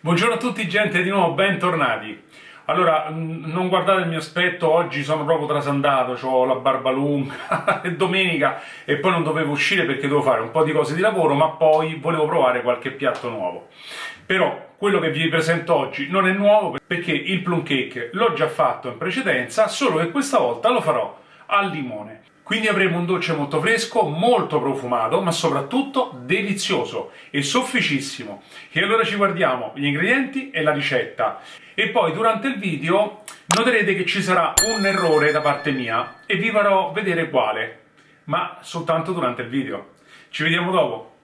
Buongiorno a tutti gente, di nuovo bentornati. Allora, non guardate il mio aspetto, oggi sono proprio trasandato, ho la barba lunga, è domenica e poi non dovevo uscire perché dovevo fare un po' di cose di lavoro, ma poi volevo provare qualche piatto nuovo. Però quello che vi presento oggi non è nuovo perché il plum cake l'ho già fatto in precedenza, solo che questa volta lo farò al limone. Quindi avremo un dolce molto fresco, molto profumato, ma soprattutto delizioso e sofficissimo. E allora ci guardiamo gli ingredienti e la ricetta. E poi durante il video noterete che ci sarà un errore da parte mia e vi farò vedere quale, ma soltanto durante il video. Ci vediamo dopo.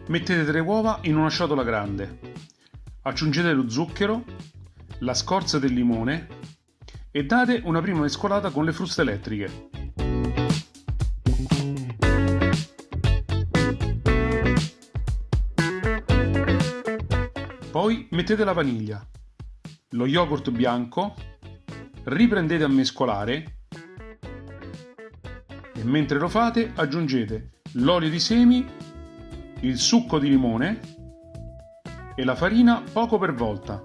Mettete 3 uova in una ciotola grande, aggiungete lo zucchero, la scorza del limone e date una prima mescolata con le fruste elettriche. Poi mettete la vaniglia, lo yogurt bianco, riprendete a mescolare e mentre lo fate aggiungete l'olio di semi, il succo di limone e la farina poco per volta.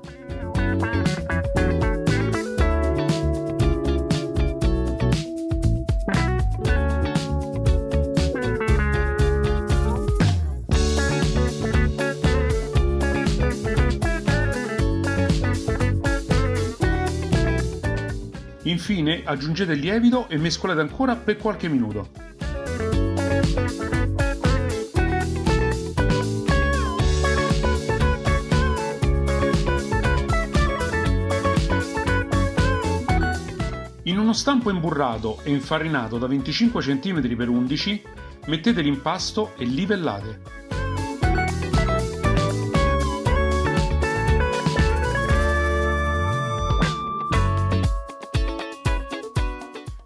Infine aggiungete il lievito e mescolate ancora per qualche minuto. In uno stampo imburrato e infarinato da 25 cm per 11 mettete l'impasto e livellate.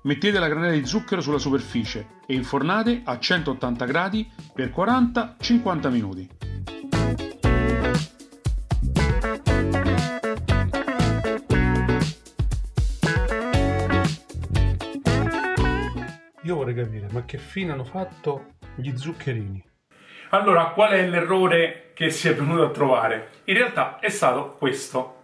Mettete la granella di zucchero sulla superficie e infornate a 180 gradi per 40-50 minuti. Io vorrei capire, ma che fine hanno fatto gli zuccherini? Allora, qual è l'errore che si è venuto a trovare? In realtà è stato questo.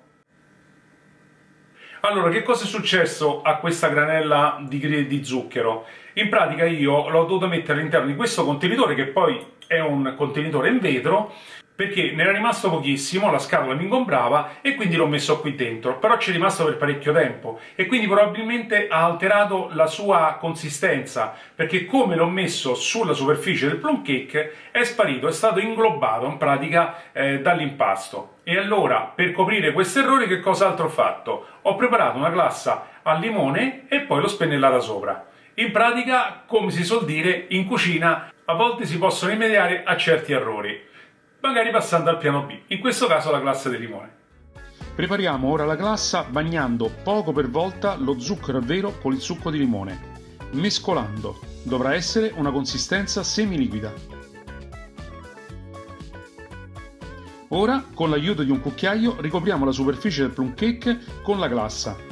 Allora, che cosa è successo a questa granella di zucchero? In pratica io l'ho dovuta mettere all'interno di questo contenitore, che poi è un contenitore in vetro, perché ne era rimasto pochissimo, la scatola mi ingombrava e quindi l'ho messo qui dentro, però ci è rimasto per parecchio tempo e quindi probabilmente ha alterato la sua consistenza, perché come l'ho messo sulla superficie del plum cake è sparito, è stato inglobato in pratica dall'impasto. E allora, per coprire questo errore, che cos'altro ho fatto? Ho preparato una glassa al limone e poi l'ho spennellata sopra. In pratica, come si suol dire, in cucina a volte si possono rimediare a certi errori, magari passando al piano B, in questo caso la glassa di limone. Prepariamo ora la glassa bagnando poco per volta lo zucchero a vero con il succo di limone, mescolando. Dovrà essere una consistenza semiliquida. Ora, con l'aiuto di un cucchiaio, ricopriamo la superficie del plum cake con la glassa.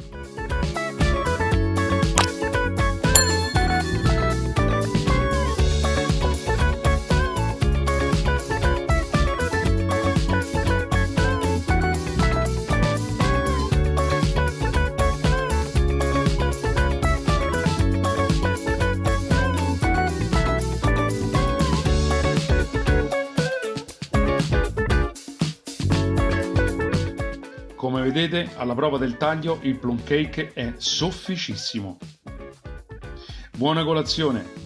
Come vedete, alla prova del taglio il plum cake è sofficissimo. Buona colazione!